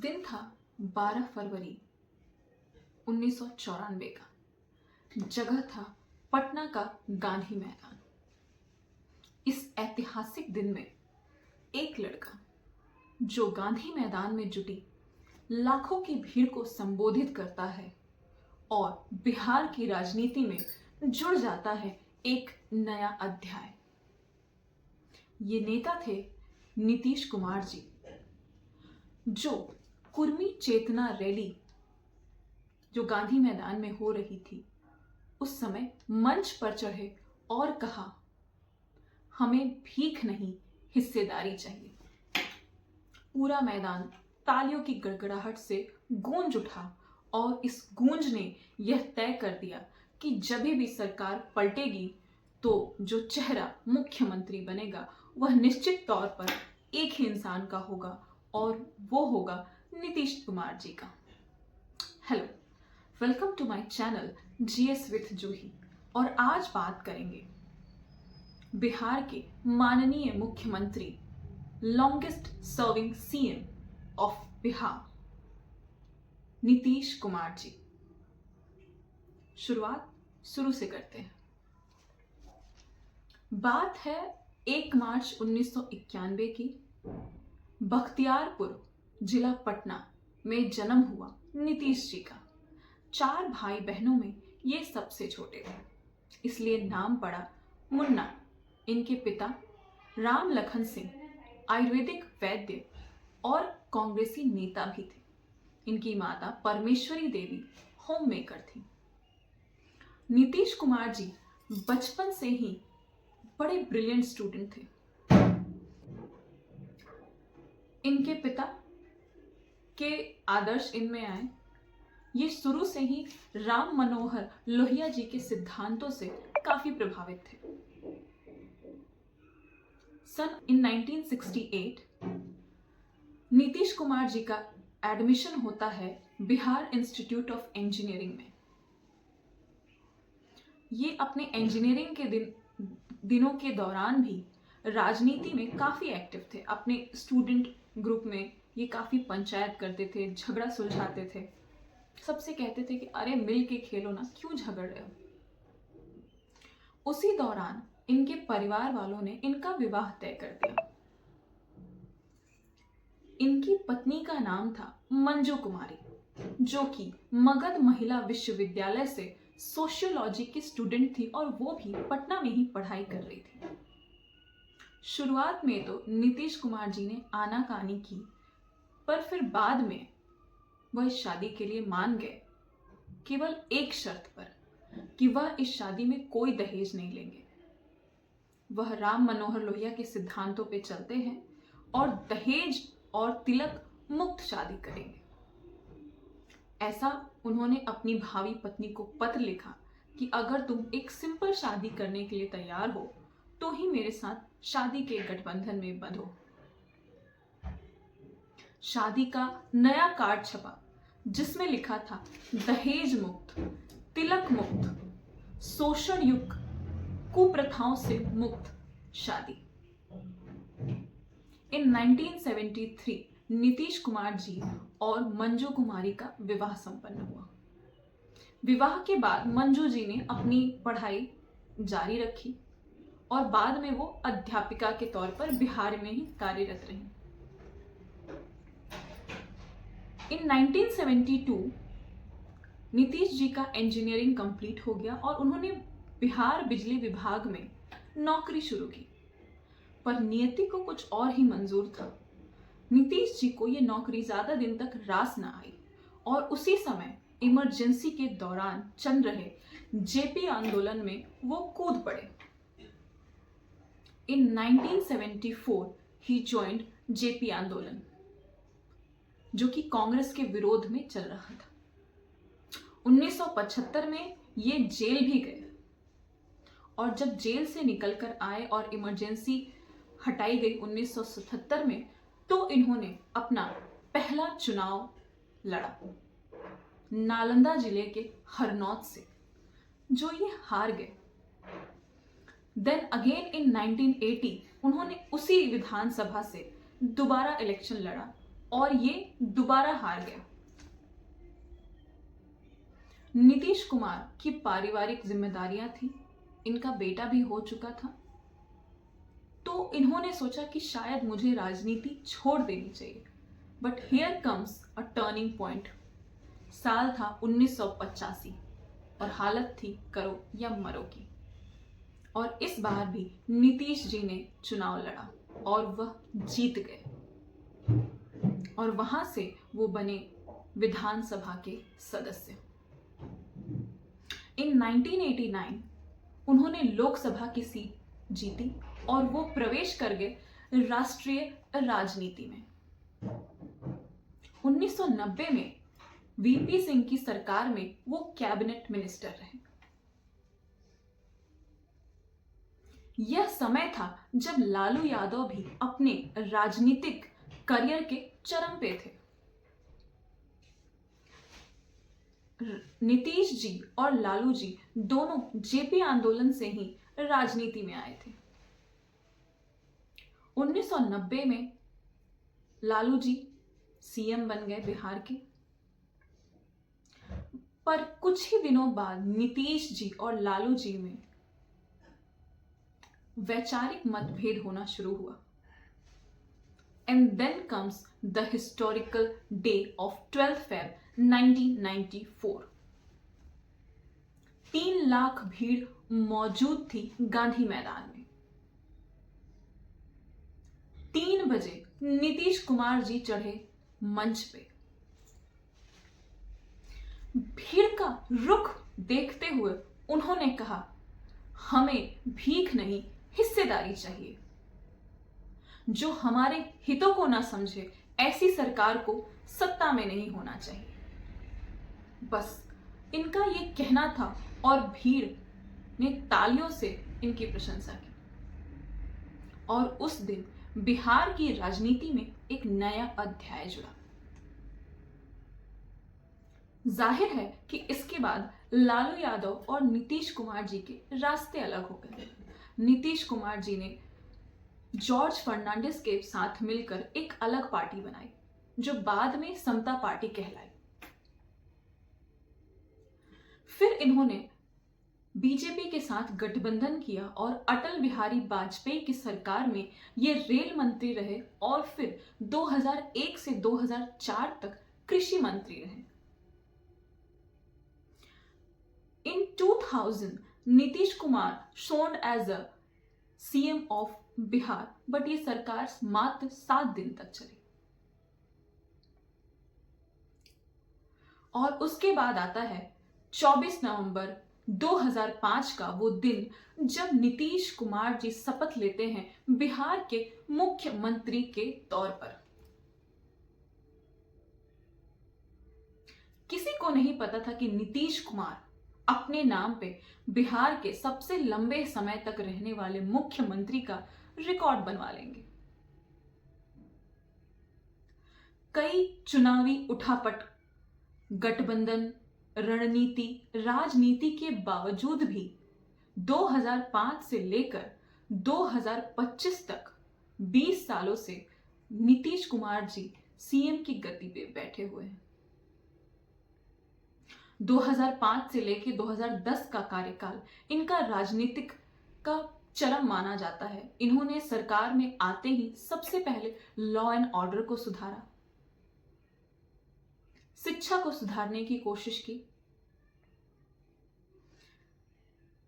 दिन था 12 फरवरी 1994 का। जगह था पटना का गांधी मैदान। इस ऐतिहासिक दिन में एक लड़का जो गांधी मैदान में जुटी लाखों की भीड़ को संबोधित करता है और बिहार की राजनीति में जुड़ जाता है एक नया अध्याय। ये नेता थे नीतीश कुमार जी, जो कुर्मी चेतना रैली जो गांधी मैदान में हो रही थी उस समय मंच पर चढ़े और कहा, हमें भीख नहीं हिस्सेदारी चाहिए। पूरा मैदान तालियों की गड़गड़ाहट से गूंज उठा और इस गूंज ने यह तय कर दिया कि जब भी सरकार पलटेगी तो जो चेहरा मुख्यमंत्री बनेगा वह निश्चित तौर पर एक ही इंसान का होगा और वो होगा नीतीश कुमार जी का। Hello, welcome to my channel GS with Juhi. और आज बात करेंगे बिहार के माननीय मुख्यमंत्री, longest serving CM of Bihar, Nitish Kumar ji. शुरू से करते हैं। बात है 1 मार्च 1991 की। बख्तियारपुर जिला पटना में जन्म हुआ नीतीश जी का। 4 भाई बहनों में ये सबसे छोटे थे, इसलिए नाम पड़ा मुन्ना। इनके पिता राम लखन सिंह आयुर्वेदिक वैद्य और कांग्रेसी नेता भी थे। इनकी माता परमेश्वरी देवी होम मेकर थी। नीतीश कुमार जी बचपन से ही बड़े ब्रिलियंट स्टूडेंट थे। इनके पिता के आदर्श इनमें आए। ये शुरू से ही राम मनोहर लोहिया जी के सिद्धांतों से काफी प्रभावित थे। सन 1968 नीतीश कुमार जी का एडमिशन होता है बिहार इंस्टीट्यूट ऑफ इंजीनियरिंग में। ये अपने इंजीनियरिंग के दिनों के दौरान भी राजनीति में काफी एक्टिव थे। अपने स्टूडेंट ग्रुप में ये काफी पंचायत करते थे, झगड़ा सुलझाते थे। सबसे कहते थे कि अरे मिल के खेलो ना, क्यों झगड़ रहे हो। उसी दौरान इनके परिवार वालों ने इनका विवाह तय कर दिया। इनकी पत्नी का नाम था मंजू कुमारी, जो कि मगध महिला विश्वविद्यालय से सोशियोलॉजी की स्टूडेंट थी और वो भी पटना में ही पढ़ाई कर रही थी। शुरुआत में तो नीतीश कुमार जी ने आनाकानी की, पर फिर बाद में वह इस शादी के लिए मान गए, केवल एक शर्त पर कि वह इस शादी में कोई दहेज नहीं लेंगे। वह राम मनोहर लोहिया के सिद्धांतों पे चलते हैं और दहेज और तिलक मुक्त शादी करेंगे। ऐसा उन्होंने अपनी भावी पत्नी को पत्र लिखा कि अगर तुम एक सिंपल शादी करने के लिए तैयार हो तो ही मेरे साथ शादी के गठबंधन में बंधो। शादी का नया कार्ड छपा जिसमें लिखा था दहेज मुक्त, तिलक मुक्त, शोषण युक्त, कुप्रथाओं से मुक्त शादी। इन 1973 नीतीश कुमार जी और मंजू कुमारी का विवाह संपन्न हुआ। विवाह के बाद मंजू जी ने अपनी पढ़ाई जारी रखी और बाद में वो अध्यापिका के तौर पर बिहार में ही कार्यरत रही। इन 1972 नीतीश जी का इंजीनियरिंग कंप्लीट हो गया और उन्होंने बिहार बिजली विभाग में नौकरी शुरू की, पर नियति को कुछ और ही मंजूर था। नीतीश जी को ये नौकरी ज्यादा दिन तक रास न आई और उसी समय इमरजेंसी के दौरान चल रहे जेपी आंदोलन में वो कूद पड़े। इन 1974 ही ज्वाइंड जेपी आंदोलन, जो कि कांग्रेस के विरोध में चल रहा था। 1975 में ये जेल भी गए और जब जेल से निकलकर आए और इमरजेंसी हटाई गई 1977 में, तो इन्होंने अपना पहला चुनाव लड़ा नालंदा जिले के हरनौत से, जो ये हार गए। देन अगेन इन 1980 उन्होंने उसी विधानसभा से दोबारा इलेक्शन लड़ा और ये दोबारा हार गया। नीतीश कुमार की पारिवारिक जिम्मेदारियां थी, इनका बेटा भी हो चुका था, तो इन्होंने सोचा कि शायद मुझे राजनीति छोड़ देनी चाहिए। But here comes a turning point. साल था 1985 और हालत थी करो या मरो की। और इस बार भी नीतीश जी ने चुनाव लड़ा और वह जीत गए और वहां से वो बने विधानसभा के सदस्य। इन 1989 उन्होंने लोकसभा की सीट जीती और वो प्रवेश कर गए राष्ट्रीय राजनीति में। 1990 में वीपी सिंह की सरकार में वो कैबिनेट मिनिस्टर रहे। यह समय था जब लालू यादव भी अपने राजनीतिक करियर के चरम पे थे। नीतीश जी और लालू जी दोनों जेपी आंदोलन से ही राजनीति में आए थे। 1990 में लालू जी सीएम बन गए बिहार के, पर कुछ ही दिनों बाद नीतीश जी और लालू जी में वैचारिक मतभेद होना शुरू हुआ। And then comes the historical day of 12 Feb 1994। 3 lakh भीड़ मौजूद थी गांधी मैदान में। 3 बजे नीतीश कुमार जी चढ़े मंच पे। भीड़ का रुख देखते हुए उन्होंने कहा, हमें भीख नहीं हिस्सेदारी चाहिए। जो हमारे हितों को ना समझे ऐसी सरकार को सत्ता में नहीं होना चाहिए। बस इनका ये कहना था और भीड़ ने तालियों से इनकी प्रशंसा की। और उस दिन बिहार की राजनीति में एक नया अध्याय जुड़ा। जाहिर है कि इसके बाद लालू यादव और नीतीश कुमार जी के रास्ते अलग हो गए। नीतीश कुमार जी ने जॉर्ज फर्नांडिस के साथ मिलकर एक अलग पार्टी बनाई जो बाद में समता पार्टी कहलाई। फिर इन्होंने बीजेपी के साथ गठबंधन किया और अटल बिहारी वाजपेयी की सरकार में ये रेल मंत्री रहे और फिर 2001 से 2004 तक कृषि मंत्री रहे। In 2000, Nitish Kumar shown as a CM of Bihar, but ये सरकार मात्र 7 दिन तक चली। और उसके बाद आता है 24 नवंबर 2005 का वो दिन जब नीतीश कुमार जी शपथ लेते हैं बिहार के मुख्यमंत्री के तौर पर। किसी को नहीं पता था कि नीतीश कुमार अपने नाम पे बिहार के सबसे लंबे समय तक रहने वाले मुख्यमंत्री का रिकॉर्ड बनवा लेंगे। कई चुनावी उठापट, गठबंधन, रणनीति, राजनीति के बावजूद भी 2005 से लेकर 2025 तक 20 सालों से नीतीश कुमार जी सीएम की गद्दी पे बैठे हुए हैं। 2005 से लेकर 2010 का कार्यकाल इनका राजनीतिक का चरम माना जाता है। इन्होंने सरकार में आते ही सबसे पहले लॉ एंड ऑर्डर को सुधारा, शिक्षा को सुधारने की कोशिश की।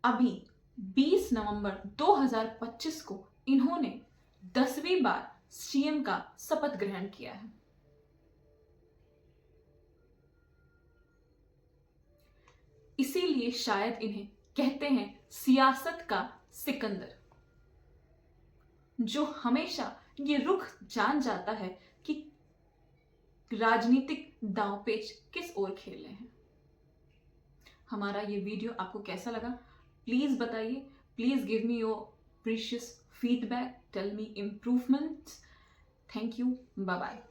अभी 20 नवंबर 2025 को इन्होंने 10वीं बार सीएम का शपथ ग्रहण किया है। इसीलिए शायद इन्हें कहते हैं सियासत का सिकंदर, जो हमेशा ये रुख जान जाता है कि राजनीतिक दांवपेच किस ओर खेलने हैं। हमारा ये वीडियो आपको कैसा लगा प्लीज बताइए। Please give me your precious feedback, tell me improvements. Thank you, bye bye.